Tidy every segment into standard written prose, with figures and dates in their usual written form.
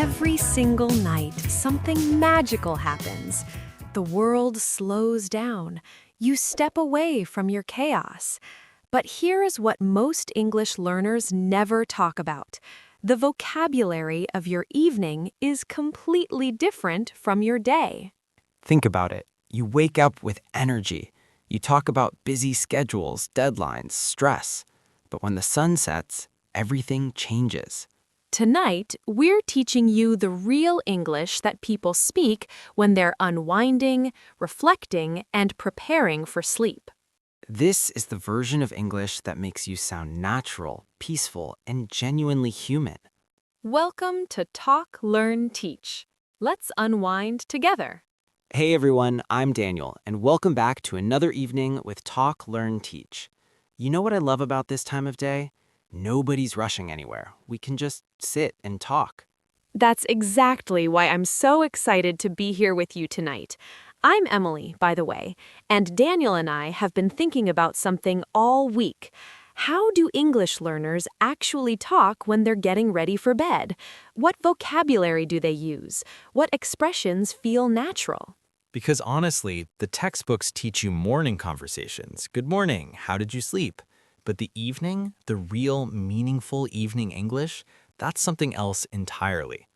Every single night, something magical happens. The world slows down. You step away from your chaos. But here is what most English learners never talk about. The vocabulary of your evening is completely different from your day. Think about it. You wake up with energy. You talk about busy schedules, deadlines, stress. But when the sun sets, everything changes. Tonight, we're teaching you the real English that people speak when they're unwinding, reflecting, and preparing for sleep. This is the version of English that makes you sound natural, peaceful, and genuinely human. Welcome to Talk, Learn, Teach. Let's unwind together. Hey everyone, I'm Daniel, and welcome back to another evening with Talk, Learn, Teach. You know what I love about this time of day? Nobody's rushing anywhere. We can just sit and talk. That's exactly why I'm so excited to be here with you tonight. I'm Emily, by the way, and Daniel and I have been thinking about something all week. How do English learners actually talk when they're getting ready for bed? What vocabulary do they use? What expressions feel natural? Because honestly, the textbooks teach you morning conversations. Good morning, how did you sleep? But the evening, the real meaningful evening English, that's something else entirely.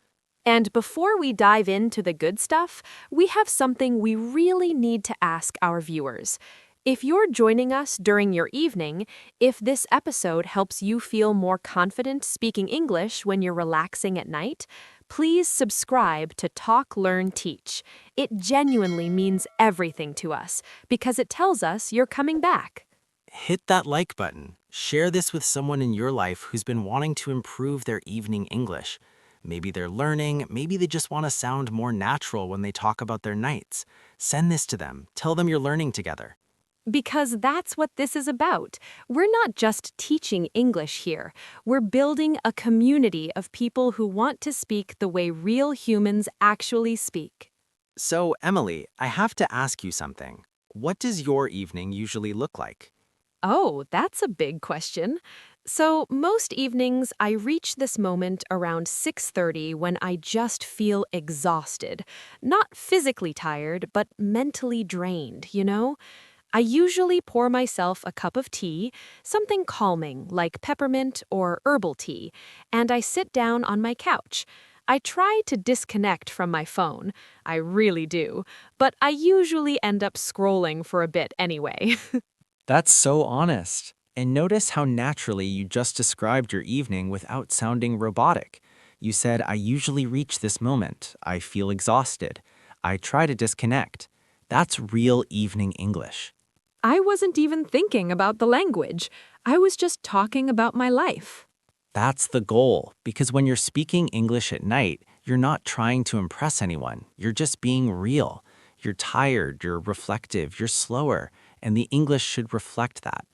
And before we dive into the good stuff, we have something we really need to ask our viewers. If you're joining us during your evening, if this episode helps you feel more confident speaking English when you're relaxing at night, please subscribe to Talk, Learn, Teach. It genuinely means everything to us because it tells us you're coming back. Hit that like button. Share this with someone in your life who's been wanting to improve their evening English. Maybe they're learning, maybe they just want to sound more natural when they talk about their nights. Send this to them. Tell them you're learning together. Because that's what this is about. We're not just teaching English here. We're building a community of people who want to speak the way real humans actually speak. So, Emily, I have to ask you something. What does your evening usually look like? Oh, that's a big question. So, most evenings, I reach this moment around 6:30 when I just feel exhausted. Not physically tired, but mentally drained, you know? I usually pour myself a cup of tea, something calming like peppermint or herbal tea, and I sit down on my couch. I try to disconnect from my phone. I really do. But I usually end up scrolling for a bit anyway. That's so honest. And notice how naturally you just described your evening without sounding robotic. You said, I usually reach this moment. I feel exhausted. I try to disconnect. That's real evening English. I wasn't even thinking about the language. I was just talking about my life. That's the goal, because when you're speaking English at night, you're not trying to impress anyone. You're just being real. You're tired, you're reflective, you're slower, and the English should reflect that.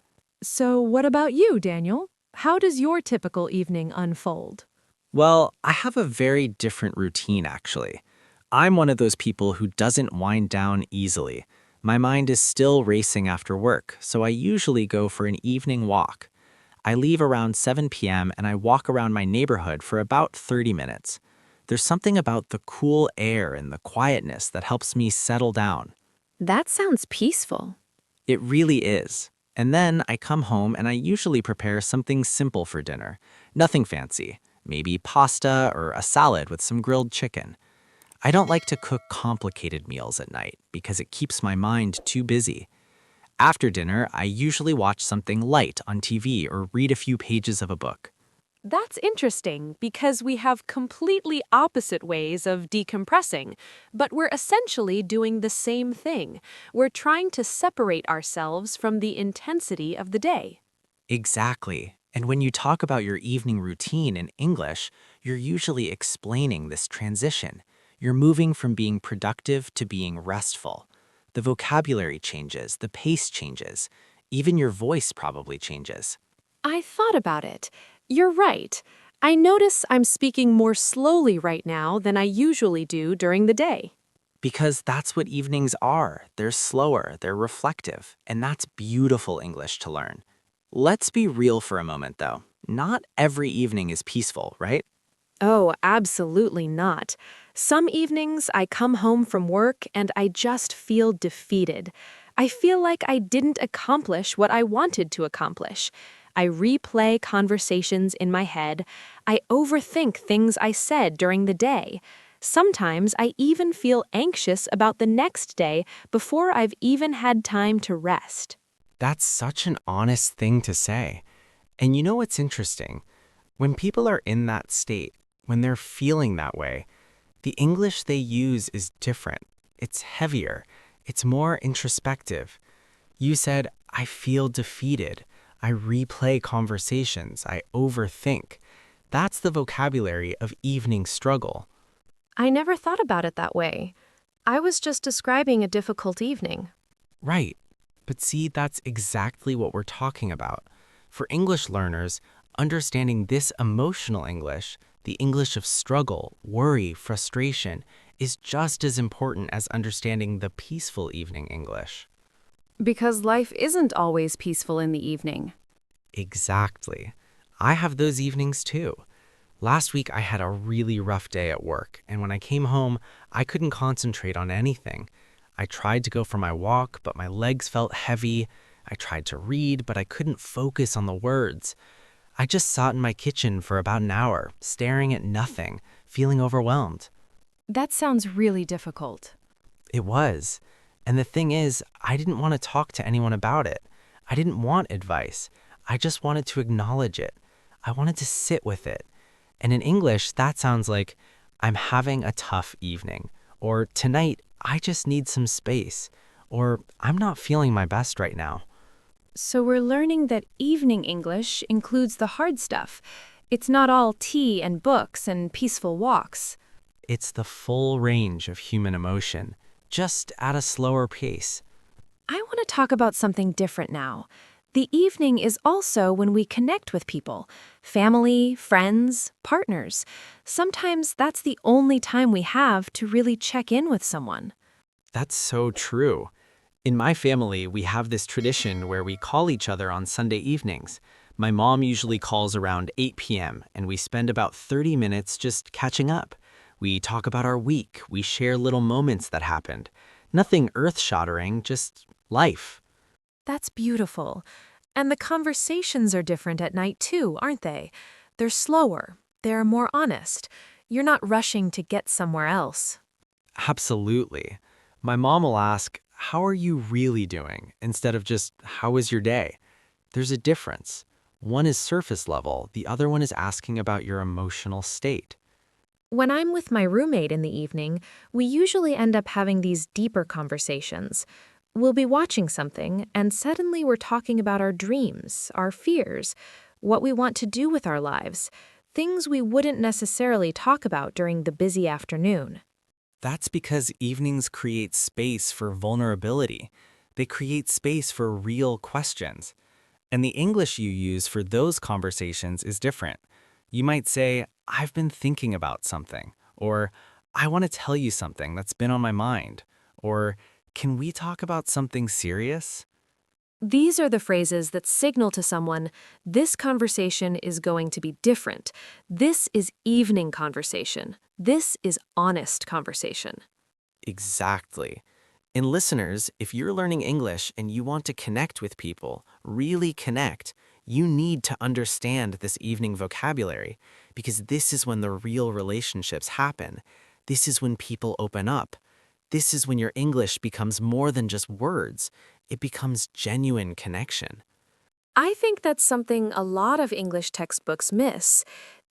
So, what about you, Daniel? How does your typical evening unfold? Well, I have a very different routine, actually. I'm one of those people who doesn't wind down easily. My mind is still racing after work, so I usually go for an evening walk. I leave around 7 p.m. and I walk around my neighborhood for about 30 minutes. There's something about the cool air and the quietness that helps me settle down. That sounds peaceful. It really is. And then I come home and I usually prepare something simple for dinner. Nothing fancy. Maybe pasta or a salad with some grilled chicken. I don't like to cook complicated meals at night because it keeps my mind too busy. After dinner, I usually watch something light on TV or read a few pages of a book. That's interesting because we have completely opposite ways of decompressing, but we're essentially doing the same thing. We're trying to separate ourselves from the intensity of the day. Exactly. And when you talk about your evening routine in English, you're usually explaining this transition. You're moving from being productive to being restful. The vocabulary changes, the pace changes, even your voice probably changes. I thought about it. You're right. I notice I'm speaking more slowly right now than I usually do during the day. Because that's what evenings are. They're slower, they're reflective, and that's beautiful English to learn. Let's be real for a moment, though. Not every evening is peaceful, right? Oh, absolutely not. Some evenings I come home from work and I just feel defeated. I feel like I didn't accomplish what I wanted to accomplish. I replay conversations in my head. I overthink things I said during the day. Sometimes I even feel anxious about the next day before I've even had time to rest. That's such an honest thing to say. And you know what's interesting? When people are in that state, when they're feeling that way, the English they use is different. It's heavier. It's more introspective. You said, I feel defeated. I replay conversations. I overthink. That's the vocabulary of evening struggle. I never thought about it that way. I was just describing a difficult evening. Right. But see, that's exactly what we're talking about. For English learners, understanding this emotional English, the English of struggle, worry, frustration, is just as important as understanding the peaceful evening English. Because life isn't always peaceful in the evening. Exactly. I have those evenings too. Last week, I had a really rough day at work, and when I came home, I couldn't concentrate on anything. I tried to go for my walk, but my legs felt heavy. I tried to read, but I couldn't focus on the words. I just sat in my kitchen for about an hour, staring at nothing, feeling overwhelmed. That sounds really difficult. It was. And the thing is, I didn't want to talk to anyone about it. I didn't want advice. I just wanted to acknowledge it. I wanted to sit with it. And in English, that sounds like, I'm having a tough evening. Or tonight, I just need some space. Or I'm not feeling my best right now. So we're learning that evening English includes the hard stuff. It's not all tea and books and peaceful walks. It's the full range of human emotion, just at a slower pace. I want to talk about something different now. The evening is also when we connect with people, family, friends, partners. Sometimes that's the only time we have to really check in with someone. That's so true. In my family, we have this tradition where we call each other on Sunday evenings. My mom usually calls around 8 p.m., and we spend about 30 minutes just catching up. We talk about our week, we share little moments that happened. Nothing earth-shattering, just life. That's beautiful. And the conversations are different at night too, aren't they? They're slower. They're more honest. You're not rushing to get somewhere else. Absolutely. My mom will ask, how are you really doing? Instead of just, how was your day? There's a difference. One is surface level, the other one is asking about your emotional state. When I'm with my roommate in the evening, we usually end up having these deeper conversations. We'll be watching something, and suddenly we're talking about our dreams, our fears, what we want to do with our lives, things we wouldn't necessarily talk about during the busy afternoon. That's because evenings create space for vulnerability. They create space for real questions. And the English you use for those conversations is different. You might say, I've been thinking about something, or I want to tell you something that's been on my mind, or can we talk about something serious? These are the phrases that signal to someone, this conversation is going to be different. This is evening conversation. This is honest conversation. Exactly. And listeners, if you're learning English and you want to connect with people, really connect, you need to understand this evening vocabulary, because this is when the real relationships happen. This is when people open up. This is when your English becomes more than just words. It becomes genuine connection. I think that's something a lot of English textbooks miss.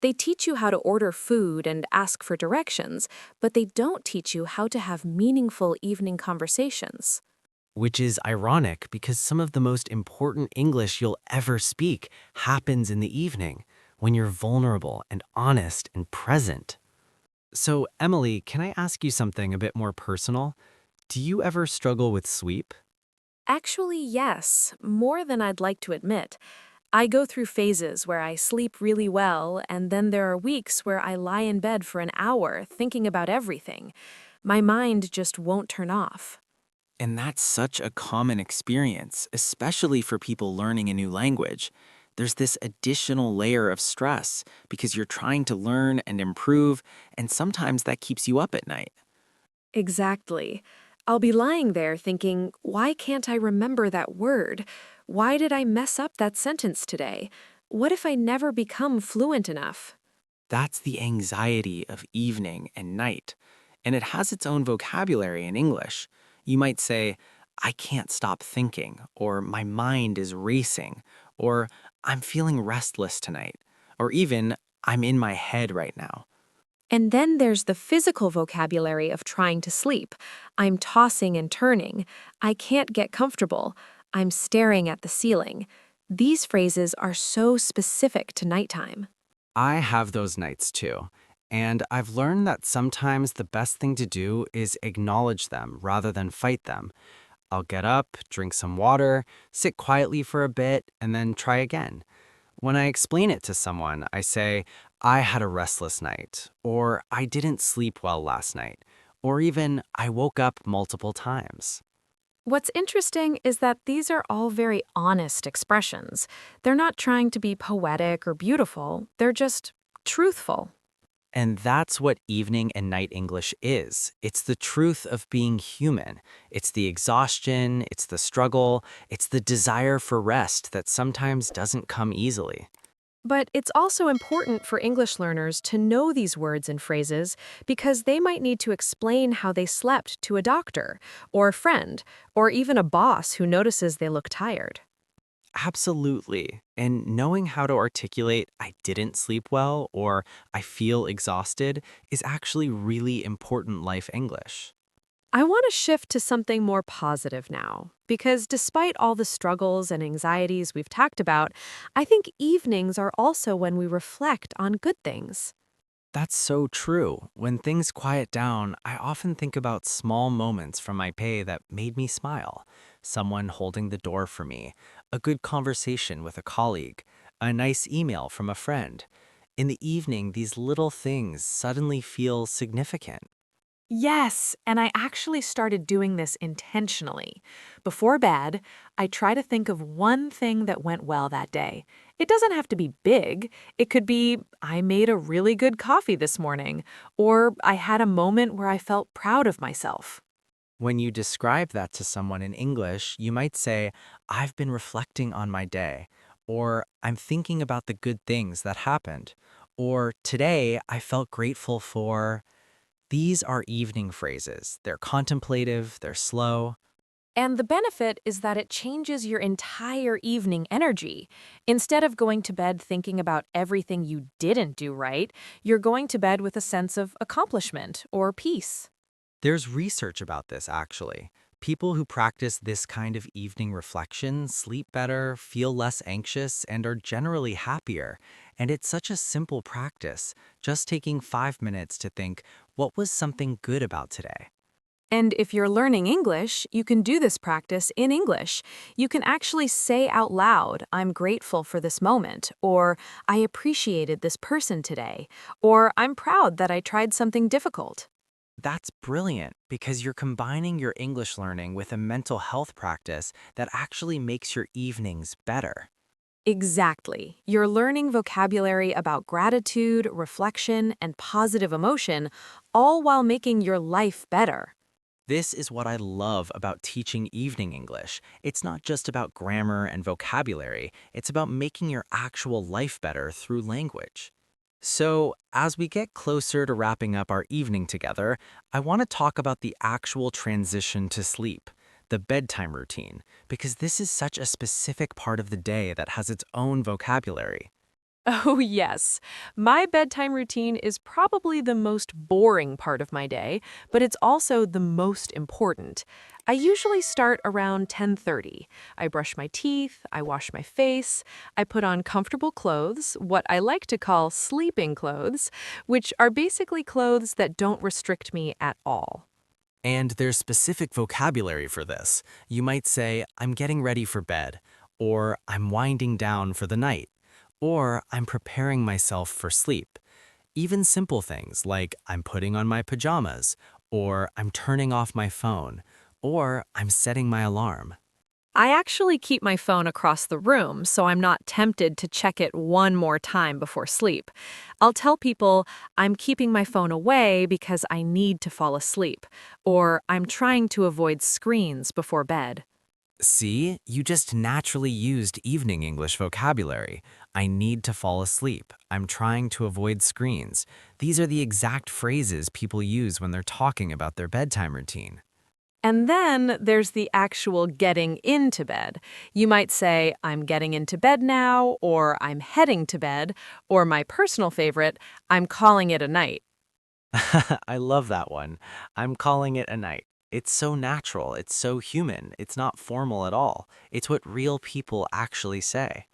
They teach you how to order food and ask for directions, but they don't teach you how to have meaningful evening conversations. Which is ironic because some of the most important English you'll ever speak happens in the evening, when you're vulnerable and honest and present. So, Emily, can I ask you something a bit more personal? Do you ever struggle with sleep? Actually, yes, more than I'd like to admit. I go through phases where I sleep really well, and then there are weeks where I lie in bed for an hour thinking about everything. My mind just won't turn off. And that's such a common experience, especially for people learning a new language. There's this additional layer of stress because you're trying to learn and improve, and sometimes that keeps you up at night. Exactly. I'll be lying there thinking, why can't I remember that word? Why did I mess up that sentence today? What if I never become fluent enough? That's the anxiety of evening and night, and it has its own vocabulary in English. You might say, I can't stop thinking, or my mind is racing, or I'm feeling restless tonight, or even I'm in my head right now. And then there's the physical vocabulary of trying to sleep. I'm tossing and turning. I can't get comfortable. I'm staring at the ceiling. These phrases are so specific to nighttime. I have those nights too. And I've learned that sometimes the best thing to do is acknowledge them rather than fight them. I'll get up, drink some water, sit quietly for a bit, and then try again. When I explain it to someone, I say, I had a restless night, or I didn't sleep well last night, or even I woke up multiple times. What's interesting is that these are all very honest expressions. They're not trying to be poetic or beautiful, they're just truthful. And that's what evening and night English is. It's the truth of being human. It's the exhaustion, it's the struggle, it's the desire for rest that sometimes doesn't come easily. But it's also important for English learners to know these words and phrases because they might need to explain how they slept to a doctor, or a friend, or even a boss who notices they look tired. Absolutely. And knowing how to articulate I didn't sleep well or I feel exhausted is actually really important life English. I want to shift to something more positive now, because despite all the struggles and anxieties we've talked about, I think evenings are also when we reflect on good things. That's so true. When things quiet down, I often think about small moments from my pay that made me smile. Someone holding the door for me, a good conversation with a colleague, a nice email from a friend. In the evening, these little things suddenly feel significant. Yes, and I actually started doing this intentionally. Before bed, I try to think of one thing that went well that day. It doesn't have to be big. It could be, I made a really good coffee this morning, or I had a moment where I felt proud of myself. When you describe that to someone in English, you might say, I've been reflecting on my day, or I'm thinking about the good things that happened, or today I felt grateful for. These are evening phrases. They're contemplative, they're slow. And the benefit is that it changes your entire evening energy. Instead of going to bed thinking about everything you didn't do right, you're going to bed with a sense of accomplishment or peace. There's research about this, actually. People who practice this kind of evening reflection sleep better, feel less anxious, and are generally happier. And it's such a simple practice, just taking 5 minutes to think, what was something good about today? And if you're learning English, you can do this practice in English. You can actually say out loud, I'm grateful for this moment, or I appreciated this person today, or I'm proud that I tried something difficult. That's brilliant because you're combining your English learning with a mental health practice that actually makes your evenings better. Exactly. You're learning vocabulary about gratitude, reflection, and positive emotion, all while making your life better. This is what I love about teaching evening English. It's not just about grammar and vocabulary, it's about making your actual life better through language. So, as we get closer to wrapping up our evening together, I want to talk about the actual transition to sleep, the bedtime routine, because this is such a specific part of the day that has its own vocabulary. Oh, yes. My bedtime routine is probably the most boring part of my day, but it's also the most important. I usually start around 10:30. I brush my teeth, I wash my face, I put on comfortable clothes, what I like to call sleeping clothes, which are basically clothes that don't restrict me at all. And there's specific vocabulary for this. You might say, I'm getting ready for bed, or I'm winding down for the night, or I'm preparing myself for sleep. Even simple things like I'm putting on my pajamas, or I'm turning off my phone, or I'm setting my alarm. I actually keep my phone across the room so I'm not tempted to check it one more time before sleep. I'll tell people I'm keeping my phone away because I need to fall asleep, or I'm trying to avoid screens before bed. See, you just naturally used evening English vocabulary. I need to fall asleep. I'm trying to avoid screens. These are the exact phrases people use when they're talking about their bedtime routine. And then there's the actual getting into bed. You might say, I'm getting into bed now, or I'm heading to bed, or my personal favorite, I'm calling it a night. I love that one. I'm calling it a night. It's so natural, it's so human, it's not formal at all. It's what real people actually say.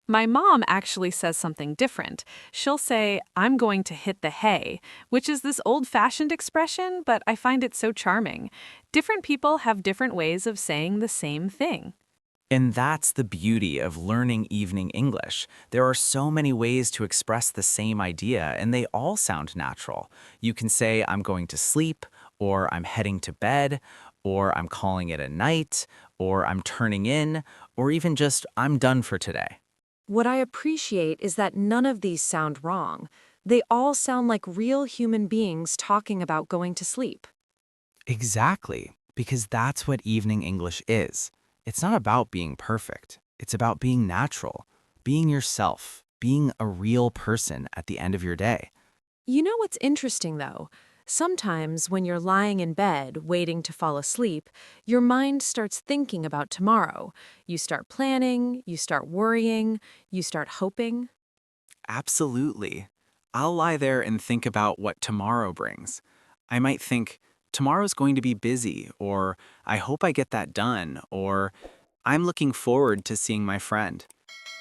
My mom actually says something different. She'll say, I'm going to hit the hay, which is this old fashioned expression, but I find it so charming. Different people have different ways of saying the same thing. And that's the beauty of learning evening English. There are so many ways to express the same idea, and they all sound natural. You can say, I'm going to sleep, or I'm heading to bed, or I'm calling it a night, or I'm turning in, or even just, I'm done for today. What I appreciate is that none of these sound wrong. They all sound like real human beings talking about going to sleep. Exactly, because that's what evening English is. It's not about being perfect. It's about being natural, being yourself, being a real person at the end of your day. You know what's interesting, though? Sometimes when you're lying in bed waiting to fall asleep, your mind starts thinking about tomorrow. You start planning, you start worrying, you start hoping. Absolutely. I'll lie there and think about what tomorrow brings. I might think, tomorrow's going to be busy, or I hope I get that done, or I'm looking forward to seeing my friend.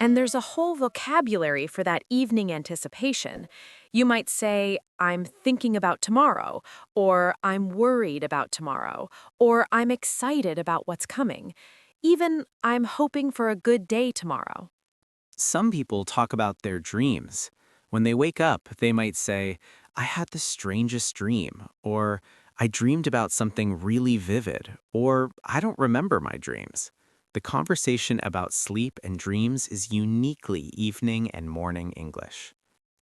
And there's a whole vocabulary for that evening anticipation. You might say, I'm thinking about tomorrow, or I'm worried about tomorrow, or I'm excited about what's coming. Even, I'm hoping for a good day tomorrow. Some people talk about their dreams. When they wake up, they might say, I had the strangest dream, or I dreamed about something really vivid, or I don't remember my dreams. The conversation about sleep and dreams is uniquely evening and morning English.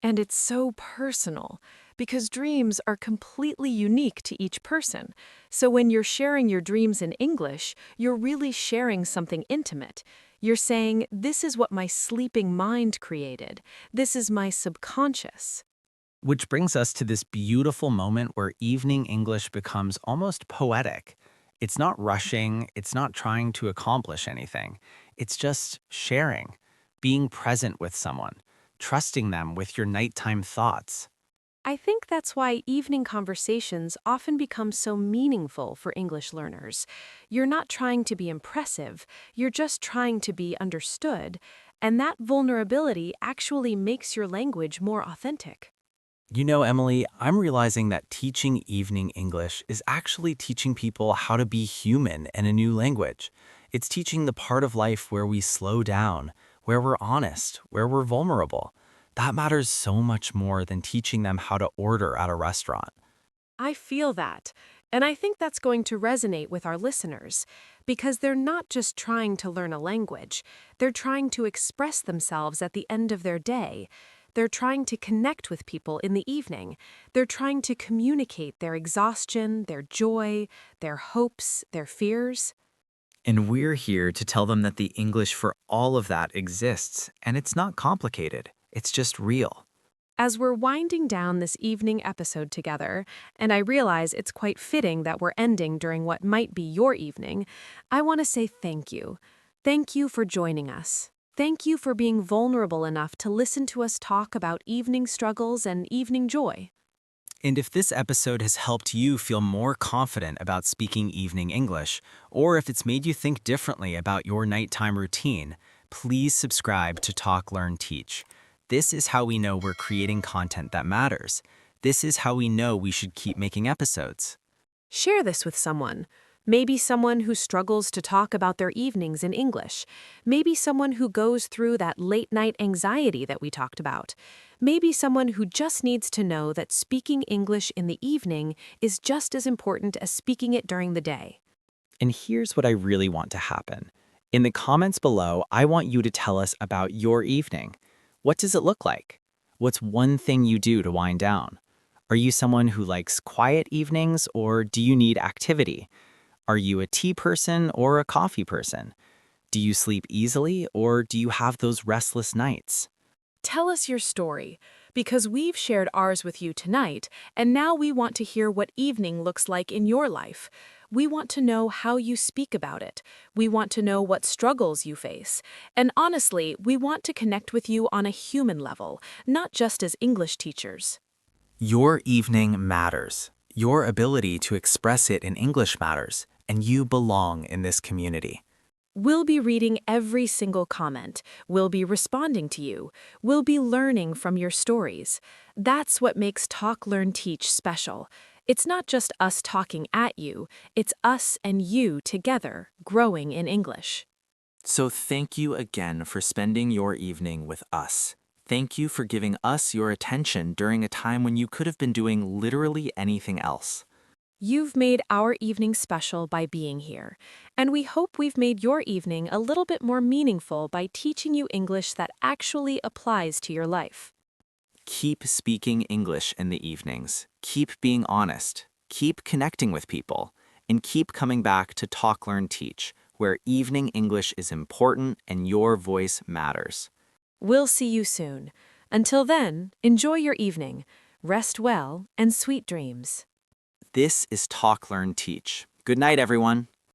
And it's so personal because dreams are completely unique to each person. So when you're sharing your dreams in English, you're really sharing something intimate. You're saying, this is what my sleeping mind created. This is my subconscious. Which brings us to this beautiful moment where evening English becomes almost poetic. It's not rushing, it's not trying to accomplish anything. It's just sharing, being present with someone, trusting them with your nighttime thoughts. I think that's why evening conversations often become so meaningful for English learners. You're not trying to be impressive, you're just trying to be understood, and that vulnerability actually makes your language more authentic. You know, Emily, I'm realizing that teaching evening English is actually teaching people how to be human in a new language. It's teaching the part of life where we slow down, where we're honest, where we're vulnerable. That matters so much more than teaching them how to order at a restaurant. I feel that, and I think that's going to resonate with our listeners, because they're not just trying to learn a language, they're trying to express themselves at the end of their day. They're trying to connect with people in the evening. They're trying to communicate their exhaustion, their joy, their hopes, their fears. And we're here to tell them that the English for all of that exists, and it's not complicated. It's just real. As we're winding down this evening episode together, and I realize it's quite fitting that we're ending during what might be your evening, I want to say thank you. Thank you for joining us. Thank you for being vulnerable enough to listen to us talk about evening struggles and evening joy. And if this episode has helped you feel more confident about speaking evening English, or if it's made you think differently about your nighttime routine, please subscribe to Talk, Learn, Teach. This is how we know we're creating content that matters. This is how we know we should keep making episodes. Share this with someone. Maybe someone who struggles to talk about their evenings in English. Maybe someone who goes through that late-night anxiety that we talked about. Maybe someone who just needs to know that speaking English in the evening is just as important as speaking it during the day. And here's what I really want to happen. In the comments below, I want you to tell us about your evening. What does it look like? What's one thing you do to wind down? Are you someone who likes quiet evenings, or do you need activity? Are you a tea person or a coffee person? Do you sleep easily, or do you have those restless nights? Tell us your story, because we've shared ours with you tonight, and now we want to hear what evening looks like in your life. We want to know how you speak about it. We want to know what struggles you face. And honestly, we want to connect with you on a human level, not just as English teachers. Your evening matters. Your ability to express it in English matters, and you belong in this community. We'll be reading every single comment. We'll be responding to you. We'll be learning from your stories. That's what makes Talk, Learn, Teach special. It's not just us talking at you, it's us and you together growing in English. So thank you again for spending your evening with us. Thank you for giving us your attention during a time when you could have been doing literally anything else. You've made our evening special by being here, and we hope we've made your evening a little bit more meaningful by teaching you English that actually applies to your life. Keep speaking English in the evenings. Keep being honest. Keep connecting with people. And keep coming back to Talk, Learn, Teach, where evening English is important and your voice matters. We'll see you soon. Until then, enjoy your evening. Rest well and sweet dreams. This is Talk, Learn, Teach. Good night, everyone.